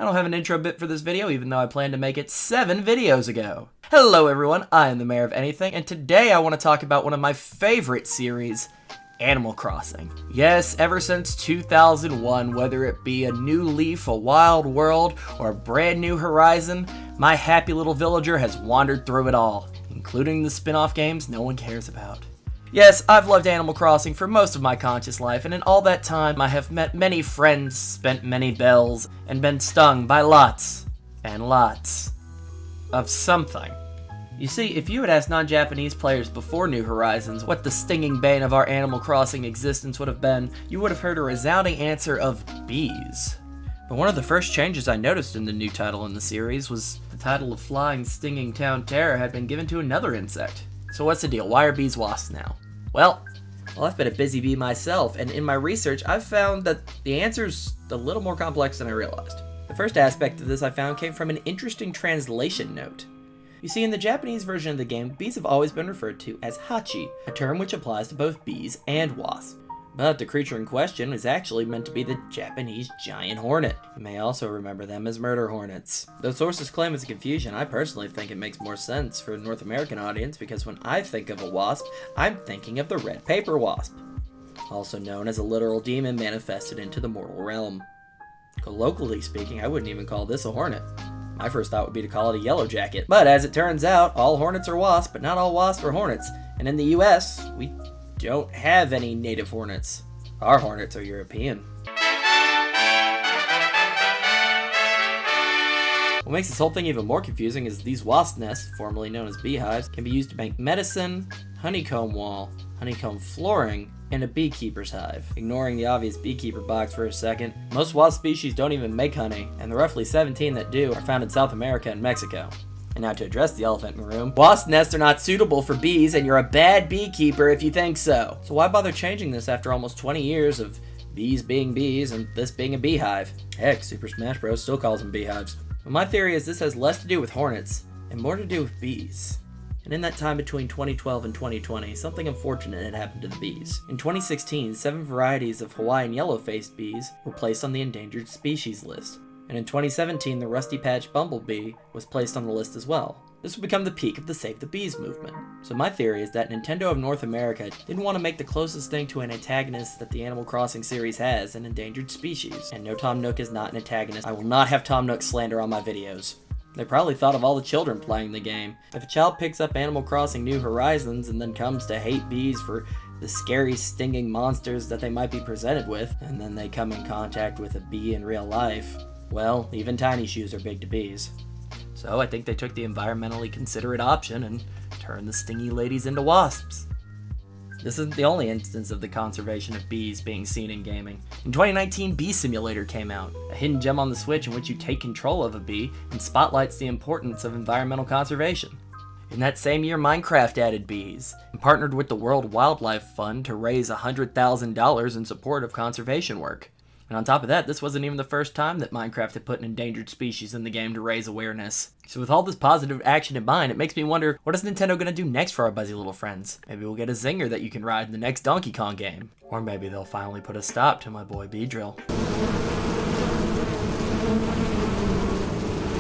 don't have an intro bit for this video, even though I planned to make it 7 videos ago. Hello everyone, I am the Mayor of Anything, and today I want to talk about one of my favorite series, Animal Crossing. Yes, ever since 2001, whether it be a new leaf, a wild world, or a brand new horizon, my happy little villager has wandered through it all, including the spin-off games no one cares about. Yes, I've loved Animal Crossing for most of my conscious life, and in all that time I have met many friends, spent many bells, and been stung by lots and lots of something. You see, if you had asked non-Japanese players before New Horizons what the stinging bane of our Animal Crossing existence would have been, you would have heard a resounding answer of bees. But one of the first changes I noticed in the new title in the series was the title of Flying Stinging Town Terror had been given to another insect. So what's the deal? Why are bees wasps now? Well, I've been a busy bee myself, and in my research I've found that the answer's a little more complex than I realized. The first aspect of this I found came from an interesting translation note. You see, in the Japanese version of the game, bees have always been referred to as hachi, a term which applies to both bees and wasps. But the creature in question is actually meant to be the Japanese giant hornet. You may also remember them as murder hornets. Though sources claim it's a confusion, I personally think it makes more sense for a North American audience because when I think of a wasp, I'm thinking of the red paper wasp, also known as a literal demon manifested into the mortal realm. Colloquially speaking, I wouldn't even call this a hornet. My first thought would be to call it a yellow jacket. But as it turns out, all hornets are wasps, but not all wasps are hornets. And in the US, we don't have any native hornets. Our hornets are European. What makes this whole thing even more confusing is these wasp nests, formerly known as beehives, can be used to make medicine, honeycomb wall, honeycomb flooring, and a beekeeper's hive. Ignoring the obvious beekeeper box for a second, most wasp species don't even make honey, and the roughly 17 that do are found in South America and Mexico. And now to address the elephant in the room, wasp nests are not suitable for bees, and you're a bad beekeeper if you think so. So why bother changing this after almost 20 years of bees being bees and this being a beehive? Heck, Super Smash Bros. Still calls them beehives. But my theory is this has less to do with hornets and more to do with bees. And in that time between 2012 and 2020, something unfortunate had happened to the bees. In 2016, 7 varieties of Hawaiian yellow-faced bees were placed on the endangered species list. And in 2017, the rusty-patched bumblebee was placed on the list as well. This would become the peak of the Save the Bees movement. So my theory is that Nintendo of North America didn't want to make the closest thing to an antagonist that the Animal Crossing series has, an endangered species. And no, Tom Nook is not an antagonist. I will not have Tom Nook slander on my videos. They probably thought of all the children playing the game. If a child picks up Animal Crossing New Horizons and then comes to hate bees for the scary stinging monsters that they might be presented with, and then they come in contact with a bee in real life, well, even tiny shoes are big to bees. So I think they took the environmentally considerate option and turned the stingy ladies into wasps. This isn't the only instance of the conservation of bees being seen in gaming. In 2019, Bee Simulator came out, a hidden gem on the Switch in which you take control of a bee and spotlights the importance of environmental conservation. In that same year, Minecraft added bees and partnered with the World Wildlife Fund to raise $100,000 in support of conservation work. And on top of that, this wasn't even the first time that Minecraft had put an endangered species in the game to raise awareness. So with all this positive action in mind, it makes me wonder, what is Nintendo gonna do next for our buzzy little friends? Maybe we'll get a zinger that you can ride in the next Donkey Kong game. Or maybe they'll finally put a stop to my boy Beedrill.